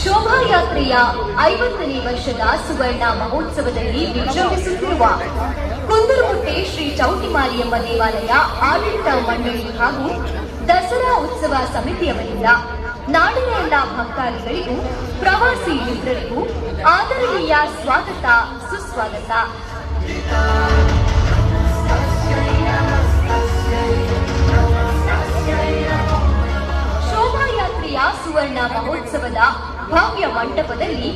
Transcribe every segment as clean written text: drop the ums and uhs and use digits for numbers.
ಶೋಭಾಯಾತ್ರೆಯ 50ನೇ ವರ್ಷದ ಸುವರ್ಣ ಮಹೋತ್ಸವದಲ್ಲಿ ವಿಜೃಂಭಿಸುತ್ತಿರುವ ಕುಂದೂರುಗುಟ್ಟೆ ಶ್ರೀ ಚೌಟಿ ಮಾರಿಯಮ್ಮ ದೇವಾಲಯ ಆಡಳಿತ ಮಂಡಳಿ ಹಾಗೂ ದಸರಾ ಉತ್ಸವ ಸಮಿತಿಯವರಿಂದ ನಾಡಿನ ಎಲ್ಲ ಭಕ್ತಾದಿಗಳಿಗೂ ಪ್ರವಾಸಿ ಮಿತ್ರರಿಗೂ ಆದರಣೀಯ ಸ್ವಾಗತ ಸುಸ್ವಾಗತ. ಶೋಭಾಯಾತ್ರೆಯ ಸುವರ್ಣ ಮಹೋತ್ಸವದ ಭವ್ಯ ಮಂಟಪದಲ್ಲಿ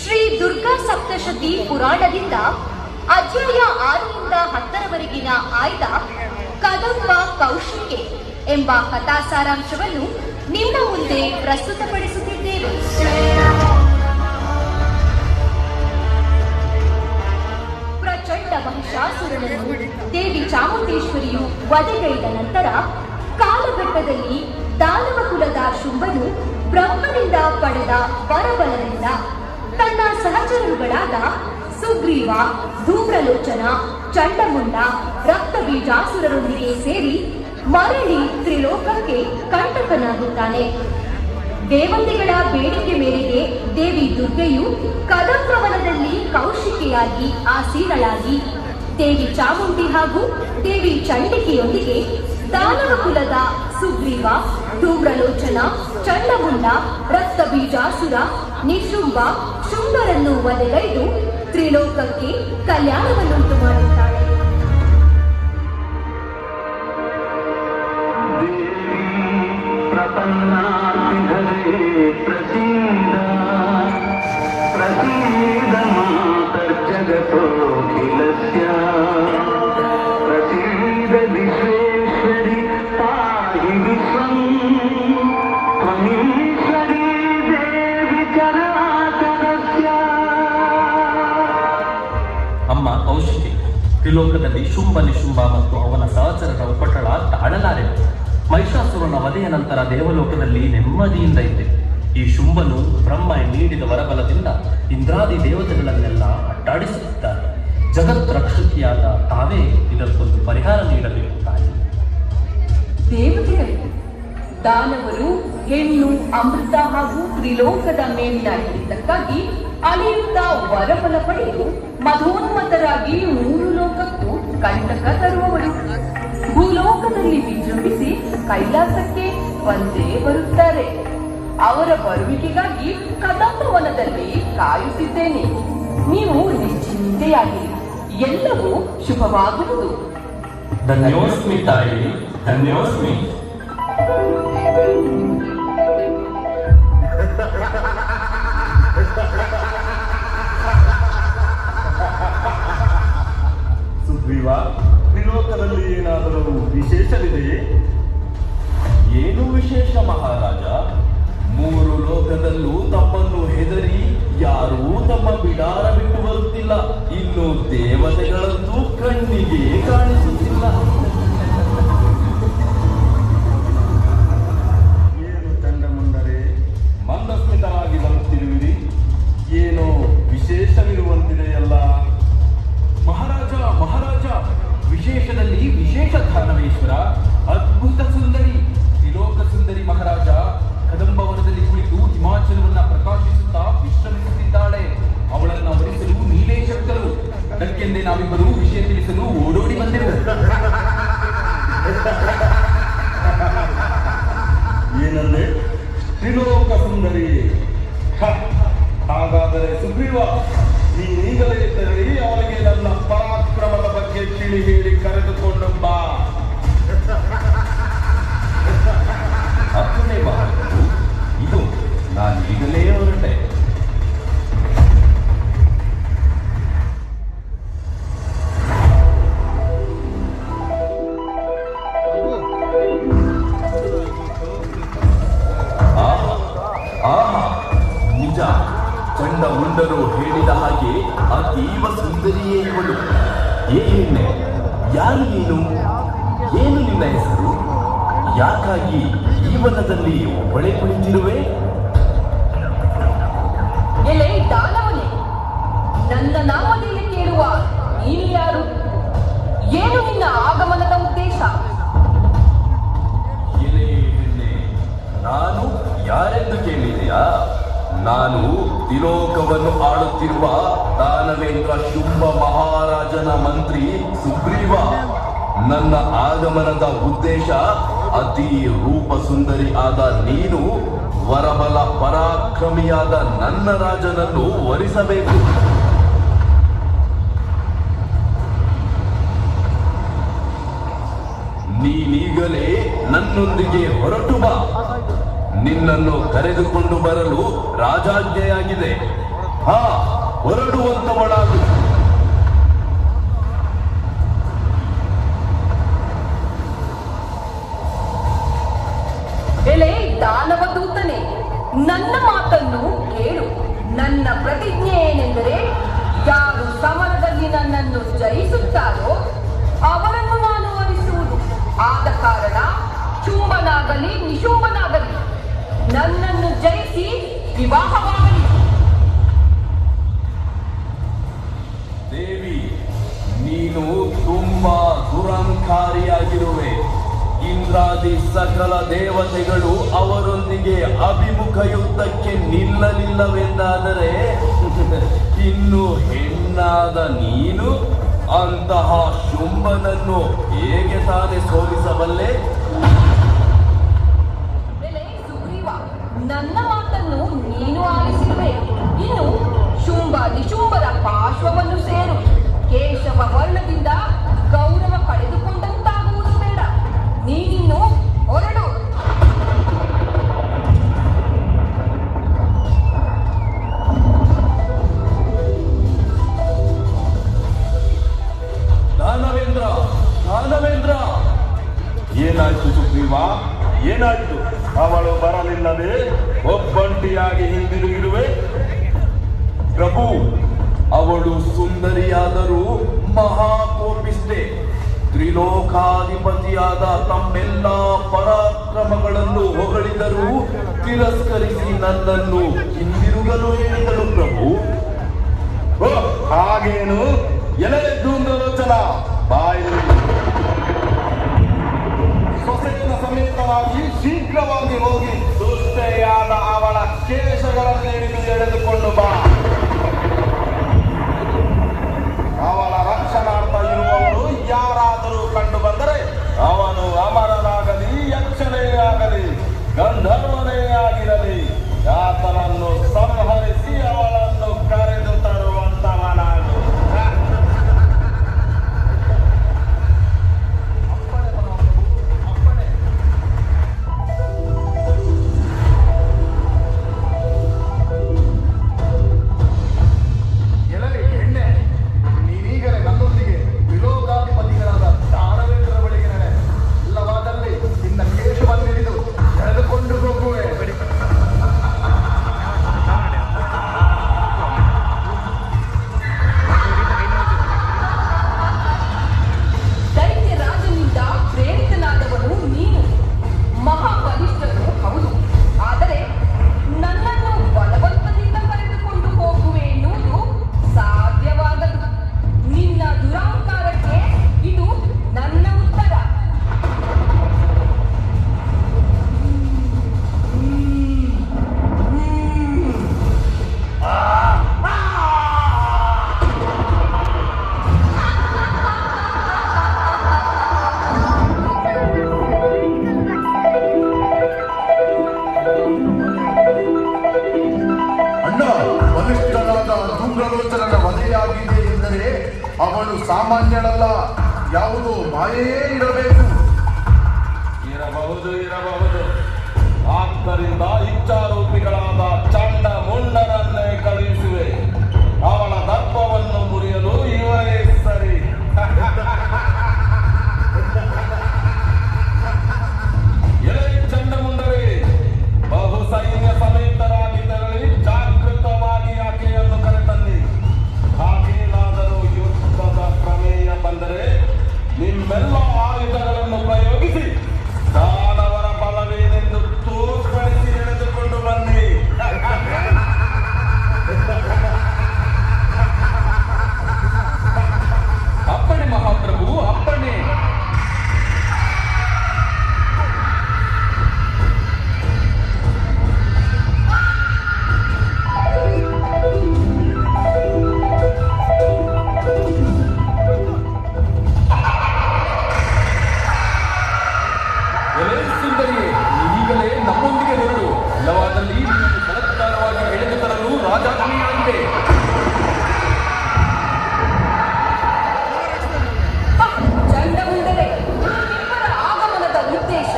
ಶ್ರೀ ದುರ್ಗಾ ಸಪ್ತಶತಿ ಪುರಾಣದಿಂದ ಅಧ್ಯಾಯ 6ರಿಂದ 10ರವರೆಗಿನ ಆಯ್ದ ಕದಂಬ ಕೌಶಿಕೆ ಎಂಬ ಕಥಾ ಸಾರಾಂಶವನ್ನು ನಿಮ್ಮ ಮುಂದೆ ಪ್ರಸ್ತುತಪಡಿಸುತ್ತಿದ್ದೇವೆ. ಪ್ರಚಂಡ ಮಹಿಷಾಸುರನನ್ನು ದೇವಿ ಚಾಮುಂಡೇಶ್ವರಿಯು ವಧೆಗೈದ ನಂತರ ಕಾಲಘಟ್ಟದಲ್ಲಿ ದಾನವ ಕುಲದ ಶುಂಭನು ಬ್ರಹ್ಮನಿಂದ ಪಡೆದ ವರಬಲದಿಂದ ತನ್ನ ಸಹಚರರುಗಳಾದ ಸುಗ್ರೀವ, ಧೂಮ್ರಲೋಚನ, ಚಂಡಮುಂಡ, ರಕ್ತಬೀಜಾಸುರರೊಂದಿಗೆ ಸೇರಿ ಮರಳಿ ತ್ರಿಲೋಕಕ್ಕೆ ಕಂಟಕನಾಗುತ್ತಾನೆ. ದೇವತೆಗಳ ಬೇಡಿಕೆ ಮೇರೆಗೆ ದೇವಿ ದುರ್ಗೆಯು ಕದಂಬವನದಲ್ಲಿ ಕೌಶಿಕೆಯಾಗಿ ಆಸೀನಳಾಗಿ ದೇವಿ ಚಾಮುಂಡಿ ಹಾಗೂ ದೇವಿ ಚಂಡಿಕೆಯೊಂದಿಗೆ ದಾನವ ಕುಲದ ಸುಗ್ರೀವ, ಧೂಮ್ರಲೋಚನ, ಚಂಡಮುಂಡ, ರಕ್ತಬೀಜಾಸುರ, ನಿಶುಂಭ, ಶುಂಭರನ್ನು ವಧೆಗೈದು ತ್ರಿಲೋಕಕ್ಕೆ ಕಲ್ಯಾಣವನ್ನುಂಟು ಮಾಡುತ್ತಾಳೆ. ಅಮ್ಮ ಕೌಶಿಕೆ, ತ್ರಿಲೋಕದಲ್ಲಿ ಶುಂಭ ನಿಶುಂಭ ಮತ್ತು ಅವನ ಸಹಚರರ ಉಪಟಳ ತಾಳಲಾರೆನು. ಮಹಿಷಾಸುರನ ವಧೆಯ ನಂತರ ದೇವಲೋಕದಲ್ಲಿ ನೆಮ್ಮದಿಯಿಂದ ಇದ್ದೆ. ಈ ಶುಂಭನು ಬ್ರಹ್ಮ ನೀಡಿದ ವರಬಲದಿಂದ ಇಂದ್ರಾದಿ ದೇವತೆಗಳನ್ನೆಲ್ಲ ಅಡ್ಡಾಡಿಸುತ್ತಿದ್ದಾರೆ. ಜಗತ್ ರಕ್ಷಕಿಯಾದ ತಾವೇ ಇದಕ್ಕೊಂದು ಪರಿಹಾರ ನೀಡಬೇಕು ತಾಯಿ. ದೇವತೆಗಳು, ದಾನವರು ಹೆಣ್ಣು ಅಮೃತ ಹಾಗೂ ತ್ರಿಲೋಕದ ಮೇಲಿನ ಹಿಡಿತಕ್ಕಾಗಿ ಅಲೆಯುತ್ತಾ ವರಬಲ ಪಡೆದು ಮಧೋನ್ಮತರಾಗಿ 3 ಲೋಕಕ್ಕೂ ಕಂಟಕ ತರುವವರು ಭೂಲೋಕದಲ್ಲಿ ವಿಜೃಂಭಿಸಿ ಕೈಲಾಸಕ್ಕೆ ಬಂದೇ ಬರುತ್ತಾರೆ. ಅವರ ಬರುವಿಕೆಗಾಗಿ ಕದಂಬವನದಲ್ಲಿ ಕಾಯುತ್ತಿದ್ದೇನೆ. ನೀವು ನಿಶ್ಚಿಂತೆಯಾಗಿ, ಎಲ್ಲವೂ ಶುಭವಾಗುವುದು. ಧನ್ಯೋಸ್ಮಿ ತಾಯಿ, ಧನ್ಯೋಸ್ಮಿ. ಸುಗ್ರೀವ, ತ್ರಿಲೋಕದಲ್ಲಿ ಏನಾದರೂ ವಿಶೇಷವಿದೆಯೇ? ಏನು ವಿಶೇಷ ಮಹಾರಾಜ? 3 ಲೋಕದಲ್ಲೂ ತಮ್ಮನ್ನು ಹೆದರಿ ಯಾರೂ ತಮ್ಮ ಬಿಡಾರ ಬಿಟ್ಟು ಬರುತ್ತಿಲ್ಲ. ಇನ್ನು ದೇವತೆಗಳಂತೂ ಕಣ್ಣಿಗೆ ಕಾಣಿಸುತ್ತಿಲ್ಲ. ಏನು ಚಂಡಮುಂಡರೇ, ಮಂದಸ್ಮಿತರಾಗಿ ಬರುತ್ತಿರುವಿರಿ? ಏನೋ ವಿಶೇಷವಿರುವಂತಿದೆಯಲ್ಲ? ಮಹಾರಾಜ ಮಹಾರಾಜ, ವಿಶೇಷದಲ್ಲಿ ವಿಶೇಷ ಧಾನವೇಶ್ವರ, ಅದ್ಭುತ ಸುಂದರಿ, ತ್ರಿಲೋಕ ಸುಂದರಿ ಮಹಾರಾಜ ಕದಂಬವನದಲ್ಲಿ ಕುಳಿತು ಹಿಮಾಚಲವನ್ನ ಪ್ರಕಾಶಿಸುತ್ತಾ ವಿಶ್ರಮಿಸುತ್ತಿದ್ದಾಳೆ. ಅವಳನ್ನ ವರಿಸಲು ನೀಲೇಶಕ್ತರು ಅದಕ್ಕೆಂದೇ ನಾವಿಬ್ಬರು ವಿಷಯ ತಿಳಿಸಲು ಓಡೋಡಿ ಬಂದೆವು. ಏನಂದ್ರೆ ತ್ರಿಲೋಕ ಸುಂದರಿ? ಹಾಗಾದರೆ ಸುಗ್ರೀವ, ನೀನೀಗಲೇ ತೆರಳಿ ಅವರಿಗೆ ನನ್ನ ಪರಾಕ್ರಮದ ಬಗ್ಗೆ ತಿಳಿ ಹೇಳಿ ಕರೆದುಕೊಂಡು ಬಾ. ಅಪ್ಪನೇ ಮಹಾರಾಜರು, ಇದು ನಾನು ಈಗಲೇ ಹೊರಟೆ. ನಿಜ, ಚಂಡಮುಂಡರು ಹೇಳಿದ ಹಾಗೆ ಅತೀವ ಸುಂದರಿಯೇ ಇವಳು. ಏ ಹೆಣ್ಣೆ, ಯಾರು ನೀನು? ಏನು ನಿನ್ನ ಹೆಸರು? ಯಾಕಾಗಿ ಈ ವನದಲ್ಲಿ ಒಬ್ಬಳೆ ಕುಳಿತಿರುವೆ? ಎಲೆ ದಾನವನೇ, ನನ್ನ ನಾಮದಲ್ಲಿ ಕೇಳುವ ನೀನು ಯಾರು? ಏನು ನಿನ್ನ ಆಗಮನದ ಉದ್ದೇಶ? ಎಲೆ ಹೆಣ್ಣೆ, ನಾನು ಯಾರೆಂದು ಕೇಳಿದೆಯಾ? ನಾನು ತ್ರಿಲೋಕವನ್ನು ಆಳುತ್ತಿರುವ ದಾನವೇಂದ್ರ ಶುಂಭ ಮಹಾರಾಜನ ಮಂತ್ರಿ ಸುಗ್ರೀವ. ನನ್ನ ಆಗಮನದ ಉದ್ದೇಶ ಅತಿ ರೂಪ ಸುಂದರಿ ಆದ ನೀನು ವರಬಲ ಪರಾಕ್ರಮಿಯಾದ ನನ್ನ ರಾಜನನ್ನು ವರಿಸಬೇಕು. ನೀನೀಗಲೇ ನನ್ನೊಂದಿಗೆ ಹೊರಟು ಬಾ. ನಿನ್ನನ್ನು ಕರೆದುಕೊಂಡು ಬರಲು ರಾಜಾಜ್ಞೆಯಾಗಿದೆ. ಹೊರಡುವಂತವಳಾಗು. ಎಲೆ ದಾನವ ದೂತನೆ, ನನ್ನ ಮಾತನ್ನು ಕೇಳು. ನನ್ನ ಪ್ರತಿಜ್ಞೆ ಏನೆಂದರೆ, ಯಾರು ಸಮರದಲ್ಲಿ ನನ್ನನ್ನು ಜಯಿಸುತ್ತಾರೋ ಅವರನ್ನು ನಾನು ವರಿಸುವುದು. ಆದ ಕಾರಣ ಶುಂಭನಾಗಲಿ ನಿಶುಂಭನಾಗಲಿ ನನ್ನನ್ನು ಜಯಿಸಿ ವಿವಾಹವಾಗಲಿ. ದೇವಿ, ನೀನು ತುಂಬಾ ದುರಂಕಾರಿಯಾಗಿರುವೆ. ಇಂದ್ರಾದಿ ಸಕಲ ದೇವತೆಗಳು ಅವರೊಂದಿಗೆ ಅಭಿಮುಖ ಯುದ್ಧಕ್ಕೆ ನಿಲ್ಲಲಿಲ್ಲವೆಂದಾದರೆ ಇನ್ನು ಹೆಣ್ಣಾದ ನೀನು ಅಂತಹ ಶುಂಭನನ್ನು ಹೇಗೆ ತಾನೇ ಸೋಲಿಸಬಲ್ಲೆ? ಸುಗ್ರೀವ, ನನ್ನ ಮಾತನ್ನು ನೀನು ಆಲಿಸಿರುವೆ. ಇನ್ನು ಶುಂಭ ನಿಶುಂಭರ ಪಾರ್ಶ್ವವನ್ನು ಸೇರು. ಕೇಶವ ವರ್ಣದಿಂದ ಗೌರವ ಕಳೆದುಕೊಂಡಂತಾಗುವುದು ಬೇಡ. ನೀನಿನ್ನು ಹೊರಡು. ದಾನವೇಂದ್ರ, ಏನಾಯ್ತು ಸುಗ್ರೀವ? ಏನಾಯ್ತು? ಅವಳು ಬರಲಿಲ್ಲವೇ? ಒಬ್ಬಂಟಿಯಾಗಿ ಹಿಂದಿರುಗಿರುವೆ? ಪ್ರಭು, ಅವಳು ಸುಂದರಿಯಾದರೂ ಮಹಾಕೋಪಿಷ್ಟೆ. ತ್ರಿಲೋಕಾಧಿಪತಿಯಾದ ತಮ್ಮೆಲ್ಲ ಪರಾಕ್ರಮಗಳನ್ನು ಹೊಗಳಿದರೂ ತಿರಸ್ಕರಿಸಿ ನನ್ನನ್ನು ಹಿಂದಿರುಗಲು ಹೇಳಿದಳು ಪ್ರಭು. ಹಾಗೇನು? ಎಲೆ ಧೂಮ್ರಲೋಚನ, ಬಾಯಲ್ಲಿ ಸೊಸೆಯ ಸಮೇತವಾಗಿ ಶೀಘ್ರವಾಗಿ ಹೋಗಿ ದುಷ್ಟೆಯಾದ ಅವಳ ಕೇಶಗಳನ್ನು ಎಳೆದುಕೊಂಡು ಬಾ. ಅವಳ ರಕ್ಷಣಾರ್ಥ ಇರುವವರು ಯಾರಾದರೂ ಕಂಡು ಬಂದರೆ ಅವನು ಅಮರನಾಗಲಿ, ಯಕ್ಷನೇ ಆಗಲಿ, ಗಂಧರ್ವನೇ ಆಗಿರಲಿ, ಆತನನ್ನು ಸಂಹರಿಸಿ ಅವಳನ್ನು ಕರೆದು ತರುವಂತವನಾಗು. ಅವಳು ಸಾಮಾನ್ಯಳಲ್ಲ, ಯಾವುದೋ ಮಾಯೆಯೇ ಇರಬೇಕು. ಇರಬಹುದು. ಆದ್ದರಿಂದ ಇಚ್ಛಾರೂಪಿಗಳಾದ ಚಂಡ ಮುಂಡರನ್ನೇ ಕಳುಹಿಸುವೆ. ಅವಳ ದರ್ಪವನ್ನು ಮುರಿಯಲು ಇವರೇ ಸರಿ. ಎಲೆ ಚಂಡಮುಂಡರೇ, ಬಹು ಸೈನ್ಯ ಸಮೇತರಾಗಿ ತೆರಳಿ ಜಾಗೃತವಾಗಿ ಆಕೆಯನ್ನು ಕರೆತನ್ನಿ. ಹಾಗೇನಾದರೂ ಯುದ್ಧದ ಪ್ರಮೇಯ ಬಂದರೆ ನಿಮ್ಮೆಲ್ಲ ಆಯುಧಗಳನ್ನು ಪ್ರಯೋಗಿಸಿ ದಾನವರ ಬಲವೇನೆಂದು ತೋರ್ಪಡಿಸಿ ಎಳೆದುಕೊಂಡು ಬನ್ನಿ. ಬರುವುದಿದ್ದರೆ ಈಗಲೇ ನಮ್ಮೊಂದಿಗೆ ಹೊರಡು. ಇಲ್ಲವಾದಲ್ಲಿ ನಿನ್ನನ್ನು ಬಲಾತ್ಕಾರವಾಗಿ ಎಳೆದು ತರಲು ರಾಜಾಜ್ಞೆಯಾಗಿದೆ. ಚಂಡಮುಂಡರೇ, ನಿಮ್ಮಿಬ್ಬರ ಆಗಮನದ ಉದ್ದೇಶ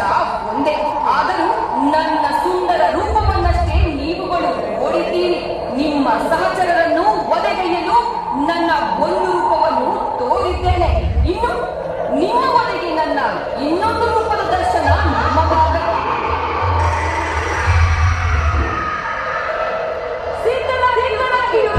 ಒಂದೇ. ಆದರೂ ನನ್ನ ಸುಂದರ ರೂಪವನ್ನಷ್ಟೇ ನೀವುಗಳು ನೋಡಿದ್ದೀರಿ. ನಿಮ್ಮ ಸಹಚರರನ್ನು ಒದೆಗೆಯಲು ನನ್ನ ಒಂದು ರೂಪವನ್ನು ತೋರಿದ್ದೇನೆ. ಇನ್ನು ನಿಮ್ಮ ಒದೆಗೆ ನನ್ನ ಇನ್ನೊಂದು ರೂಪದ ದರ್ಶನ ನಮ್ಮ ಭಾಗ. ಸಿದ್ಧರಾಗಿರು.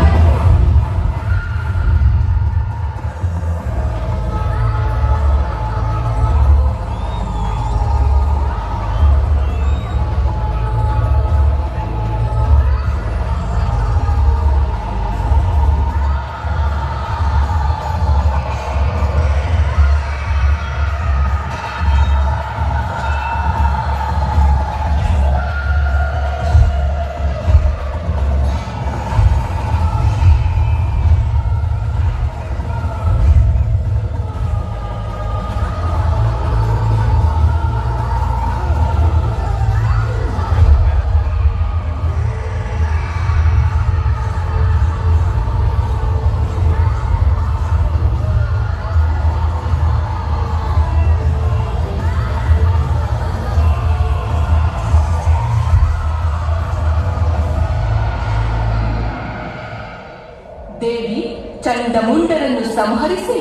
ದೇವಿ ಚಂಡಮುಂಡರನ್ನು ಸಂಹರಿಸಿ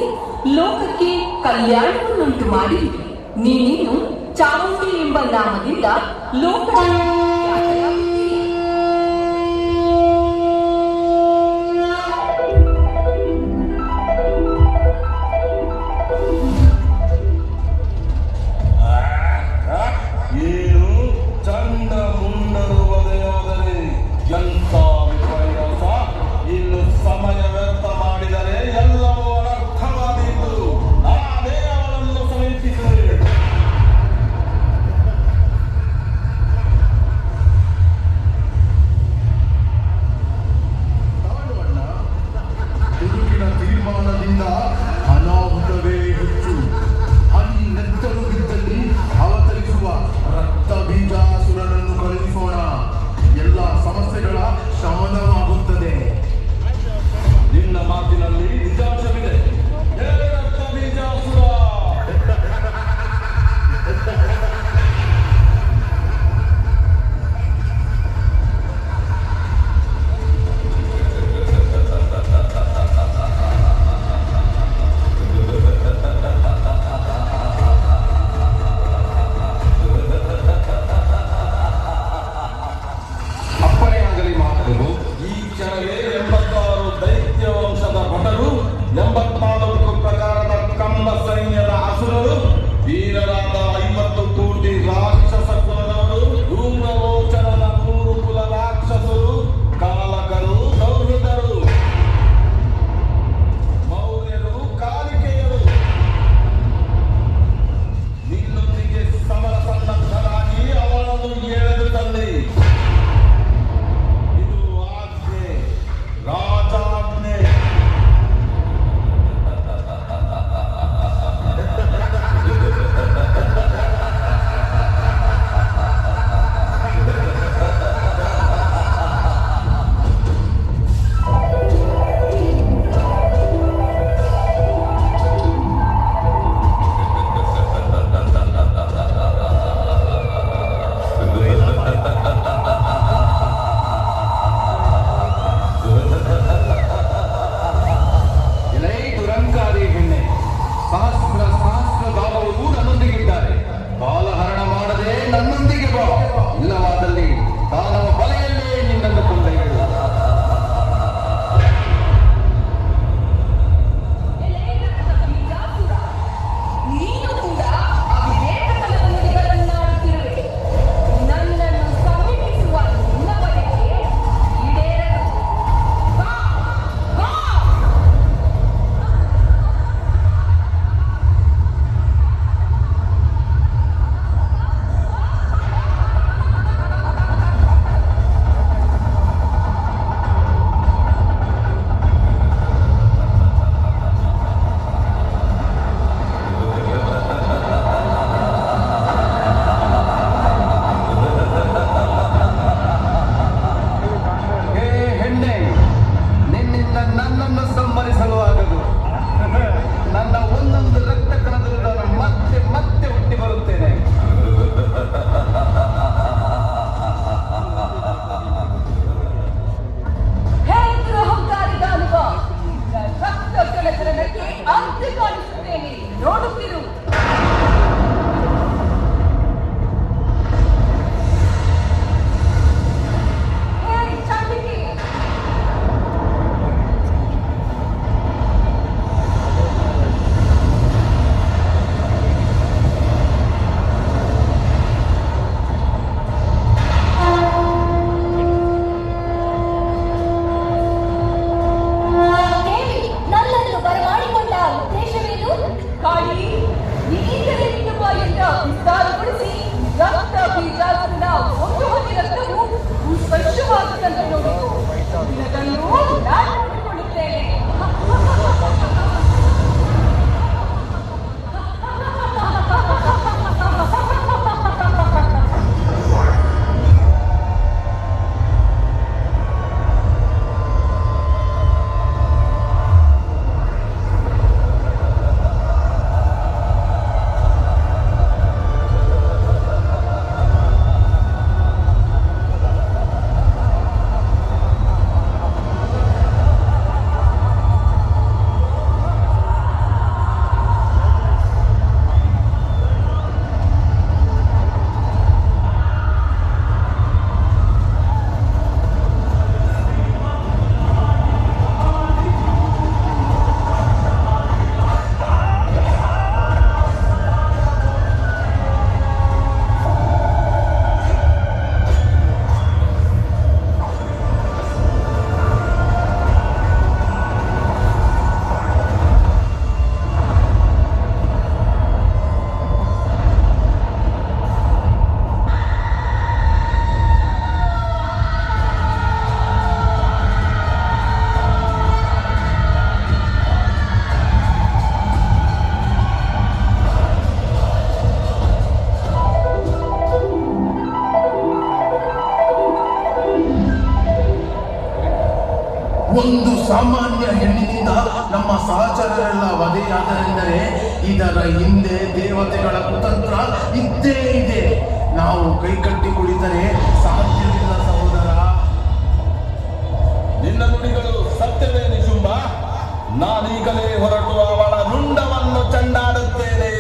ಲೋಕಕ್ಕೆ ಕಲ್ಯಾಣವನ್ನುಂಟು ಮಾಡಿ ನೀನಿನ್ನು ಚಾಮುಂಡಿ ಎಂಬ ನಾಮದಿಂದ ಲೋಕದ ಏನು ಚಂಡಮುಂಡರು ವಧೆಯಾದರೆ ಎಂತ ವಿಪರ್ಯಾಸ! ಇನ್ನು ಸಮಯ ವ್ಯರ್ಥ ಮಾಡಿದರೆ ಎಲ್ಲವೂ ಅನರ್ಥವಾದೀತು. ನಾನೇ ಅವಳನ್ನು ಸಮೀಪಿಸಿದೆ. ಬರುವುದಂತೆ ನೋಡಿ. ಇದನ್ನು ನಾನು ನೋಡಿಕೊಳ್ಳುತ್ತೇನೆ. ಒಂದು ಸಾಮಾನ್ಯ ಹೆಣ್ಣಿನಿಂದ ನಮ್ಮ ಸಹಚರರೆಲ್ಲ ವಧೆಯಾದರೆಂದರೆ ಇದರ ಹಿಂದೆ ದೇವತೆಗಳ ಕುತಂತ್ರ ಇದ್ದೇ ಇದೆ. ನಾವು ಕೈಕಟ್ಟಿ ಕುಳಿತರೆ ಸಾಧ್ಯವಿಲ್ಲ ಸಹೋದರ. ನಿನ್ನ ನುಡಿಗಳು ಸತ್ಯವೇ ನಿಶುಂಭ. ನಾನೀಗಲೇ ಹೊರಟು ಅವಳ ರುಂಡವನ್ನು ಚಂಡಾಡುತ್ತೇನೆ.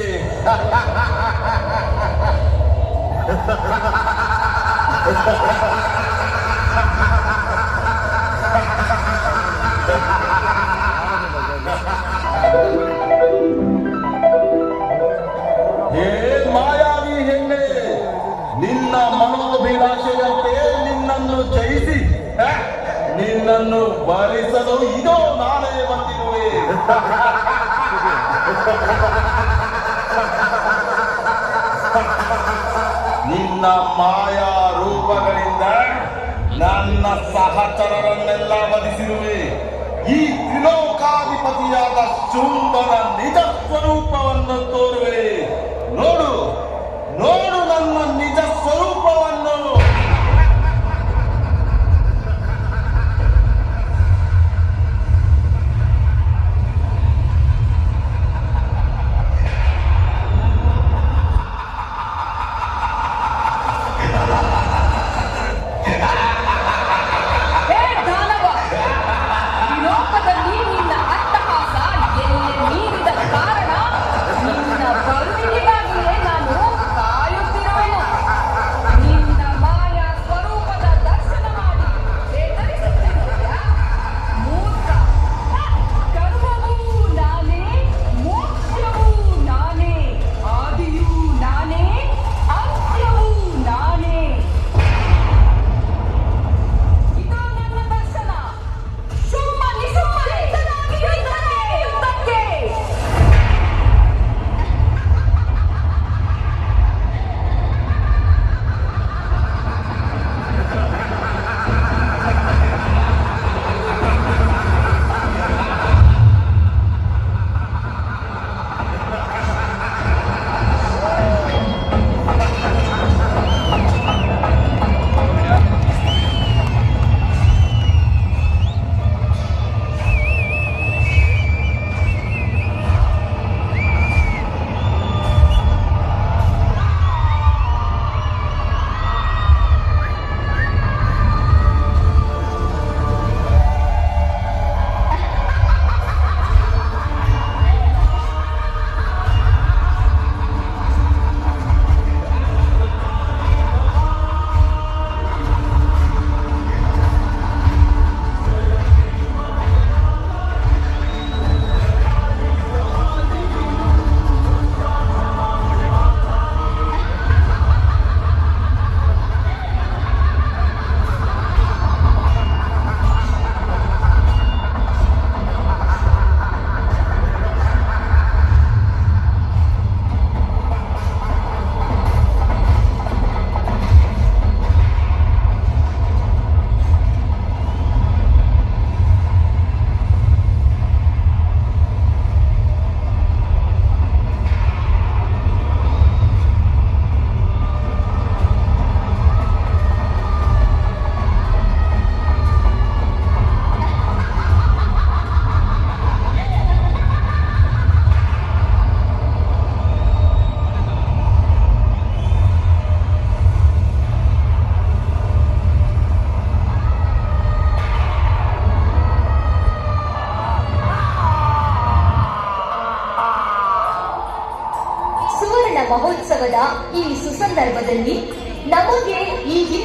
ಹೇ ಮಾಯಾವಿ ಹೆಣ್ಣೆ, ನಿನ್ನ ಮನೋಭಿಲಾಷೆಯಂತೆ ನಿನ್ನನ್ನು ಜಯಿಸಿ ನಿನ್ನನ್ನು ಭರಿಸಲು ಇದೋ ನಾನೇ ಬಂದಿರುವೆ. ನಿನ್ನ ಮಾಯಾ ರೂಪಗಳಿಂದ ನನ್ನ ಸಹಚರರನ್ನೆಲ್ಲ ವಧಿಸಿರುವೆ. ಈ ತ್ರಿಲೋಕಾಧಿಪತಿಯಾದ ಶುಂಭನ ನಿಜ ಸ್ವರೂಪವನ್ನು ತೋರುವೆ. ನೋಡು ನೋಡು ನನ್ನ ನಿಜ ಸ್ವರೂಪವನ್ನು. ಕಾರಣ ನಿನ್ನ ಬರುವಿಕೆಗಾಗಿಯೇ ನಾನು ಕಾಯುತ್ತಿರುವೆನು. ಈ